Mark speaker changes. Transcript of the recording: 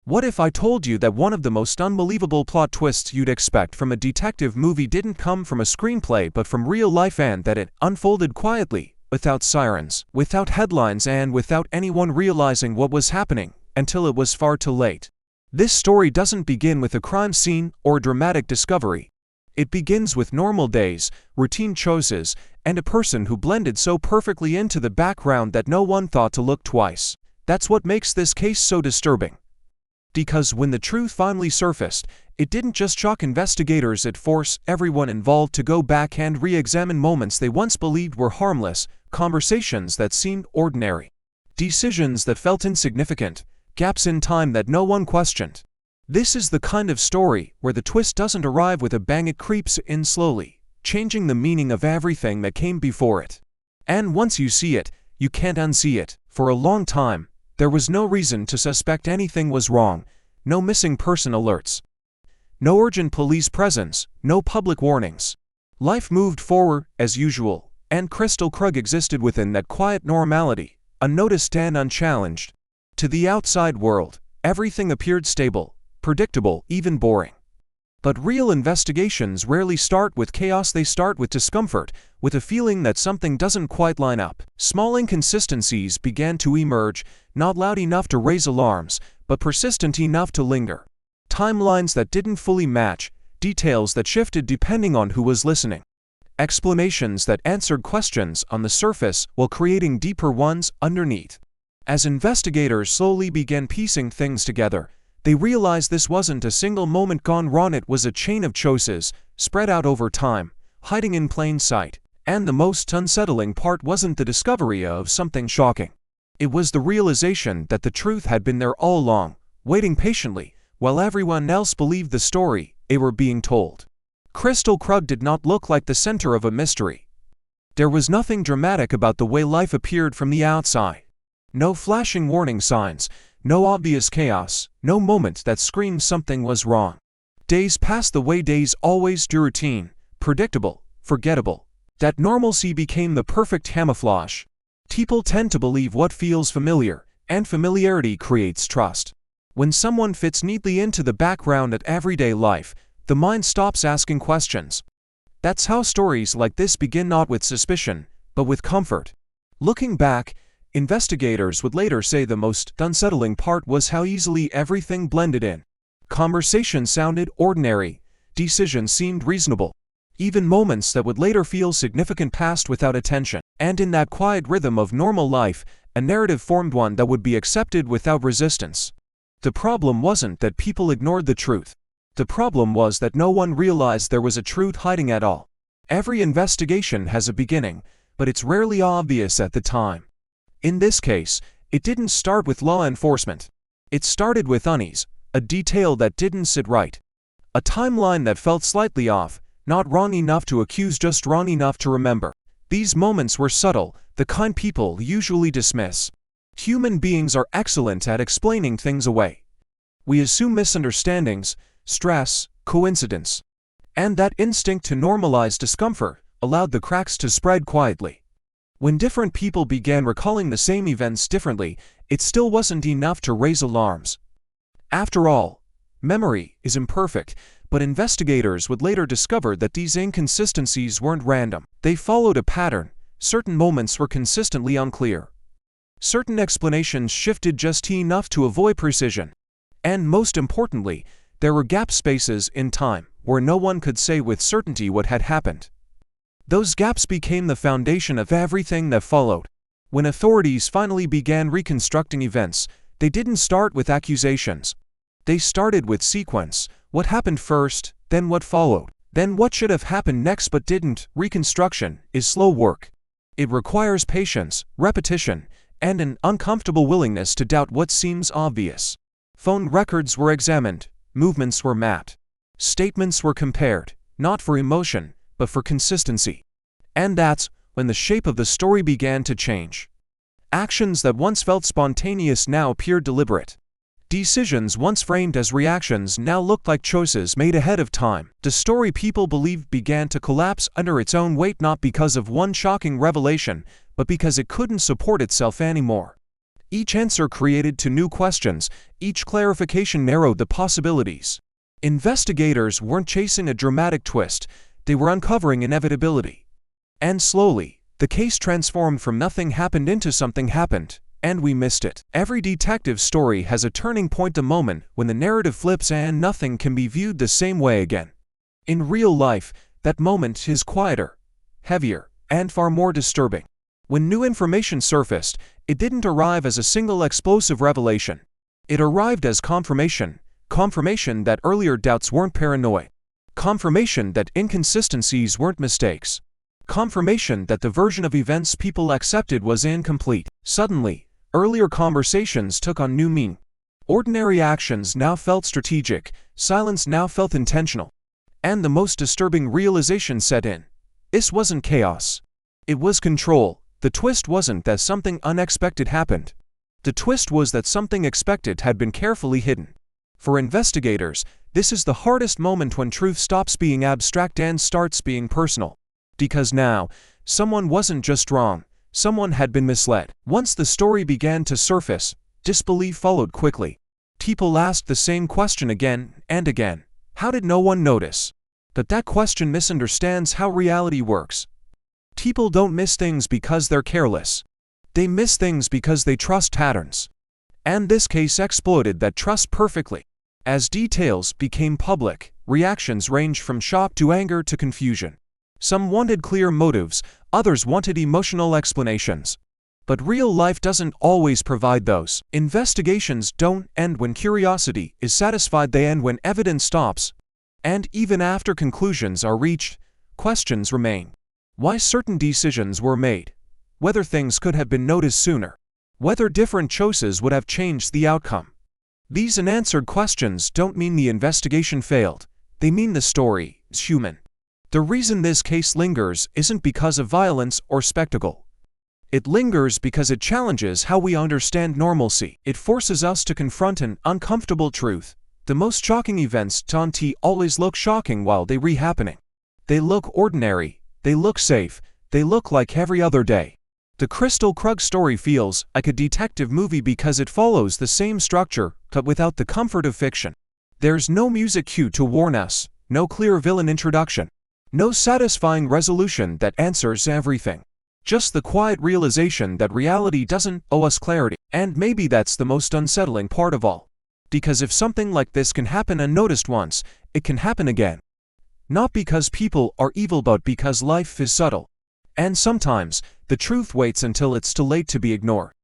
Speaker 1: What if I told you that one of the most unbelievable plot twists you'd expect from a detective movie didn't come from a screenplay but from real life, and that it unfolded quietly, without sirens, without headlines, and without anyone realizing what was happening, until it was far too late? This story doesn't begin with a crime scene or a dramatic discovery. It begins with normal days, routine choices, and a person who blended so perfectly into the background that no one thought to look twice. That's what makes this case so disturbing. Because when the truth finally surfaced, it didn't just shock investigators, it forced everyone involved to go back and re-examine moments they once believed were harmless, conversations that seemed ordinary, decisions that felt insignificant, gaps in time that no one questioned. This is the kind of story where the twist doesn't arrive with a bang, it creeps in slowly, changing the meaning of everything that came before it. And once you see it, you can't unsee it. For a long time, there was no reason to suspect anything was wrong, no missing person alerts, no urgent police presence, no public warnings. Life moved forward as usual, and Kristil Krug existed within that quiet normality, unnoticed and unchallenged. To the outside world, everything appeared stable, predictable, even boring. But real investigations rarely start with chaos, they start with discomfort, with a feeling that something doesn't quite line up. Small inconsistencies began to emerge, not loud enough to raise alarms, but persistent enough to linger. Timelines that didn't fully match, details that shifted depending on who was listening. Explanations that answered questions on the surface while creating deeper ones underneath. As investigators slowly began piecing things together, they realized this wasn't a single moment gone wrong, it was a chain of choices, spread out over time, hiding in plain sight. And the most unsettling part wasn't the discovery of something shocking. It was the realization that the truth had been there all along, waiting patiently, while everyone else believed the story they were being told. Kristil Krug did not look like the center of a mystery. There was nothing dramatic about the way life appeared from the outside. No flashing warning signs, no obvious chaos, no moment that screamed something was wrong. Days passed the way days always do, routine, predictable, forgettable. That normalcy became the perfect camouflage. People tend to believe what feels familiar, and familiarity creates trust. When someone fits neatly into the background of everyday life, the mind stops asking questions. That's how stories like this begin, not with suspicion, but with comfort. Looking back, investigators would later say the most unsettling part was how easily everything blended in. Conversations sounded ordinary, decisions seemed reasonable. Even moments that would later feel significant passed without attention. And in that quiet rhythm of normal life, a narrative formed, one that would be accepted without resistance. The problem wasn't that people ignored the truth. The problem was that no one realized there was a truth hiding at all. Every investigation has a beginning, but it's rarely obvious at the time. In this case, it didn't start with law enforcement. It started with unease, a detail that didn't sit right. A timeline that felt slightly off, not wrong enough to accuse, just wrong enough to remember. These moments were subtle, the kind people usually dismiss. Human beings are excellent at explaining things away. We assume misunderstandings, stress, coincidence. And that instinct to normalize discomfort allowed the cracks to spread quietly. When different people began recalling the same events differently, it still wasn't enough to raise alarms. After all, memory is imperfect, but investigators would later discover that these inconsistencies weren't random. They followed a pattern. Certain moments were consistently unclear. Certain explanations shifted just enough to avoid precision. And most importantly, there were gap spaces in time where no one could say with certainty what had happened. Those gaps became the foundation of everything that followed. When authorities finally began reconstructing events, they didn't start with accusations. They started with sequence: what happened first, then what followed, then what should have happened next but didn't. Reconstruction is slow work. It requires patience, repetition, and an uncomfortable willingness to doubt what seems obvious. Phone records were examined, movements were mapped, statements were compared, not for emotion, but for consistency. And that's when the shape of the story began to change. Actions that once felt spontaneous now appeared deliberate. Decisions once framed as reactions now looked like choices made ahead of time. The story people believed began to collapse under its own weight, not because of one shocking revelation, but because it couldn't support itself anymore. Each answer created two new questions, each clarification narrowed the possibilities. Investigators weren't chasing a dramatic twist, they were uncovering inevitability. And slowly, the case transformed from nothing happened into something happened, and we missed it. Every detective story has a turning point, a moment when the narrative flips and nothing can be viewed the same way again. In real life, that moment is quieter, heavier, and far more disturbing. When new information surfaced, it didn't arrive as a single explosive revelation. It arrived as confirmation that earlier doubts weren't paranoia, confirmation that inconsistencies weren't mistakes, confirmation that the version of events people accepted was incomplete. Suddenly, earlier conversations took on new meaning. Ordinary actions now felt strategic, silence now felt intentional. And the most disturbing realization set in. This wasn't chaos. It was control. The twist wasn't that something unexpected happened. The twist was that something expected had been carefully hidden. For investigators, this is the hardest moment when truth stops being abstract and starts being personal. Because now, someone wasn't just wrong, someone had been misled. Once the story began to surface, disbelief followed quickly. People asked the same question again and again. How did no one notice? But that question misunderstands how reality works. People don't miss things because they're careless. They miss things because they trust patterns. And this case exploited that trust perfectly. As details became public, reactions ranged from shock to anger to confusion. Some wanted clear motives, others wanted emotional explanations. But real life doesn't always provide those. Investigations don't end when curiosity is satisfied, they end when evidence stops. And even after conclusions are reached, questions remain. Why certain decisions were made, whether things could have been noticed sooner, whether different choices would have changed the outcome. These unanswered questions don't mean the investigation failed, they mean the story is human. The reason this case lingers isn't because of violence or spectacle. It lingers because it challenges how we understand normalcy. It forces us to confront an uncomfortable truth. The most shocking events don't always look shocking while they're re-happening. They look ordinary. They look safe, they look like every other day. The Kristil Krug story feels like a detective movie because it follows the same structure, but without the comfort of fiction. There's no music cue to warn us, no clear villain introduction, no satisfying resolution that answers everything. Just the quiet realization that reality doesn't owe us clarity. And maybe that's the most unsettling part of all. Because if something like this can happen unnoticed once, it can happen again. Not because people are evil, but because life is subtle. And sometimes, the truth waits until it's too late to be ignored.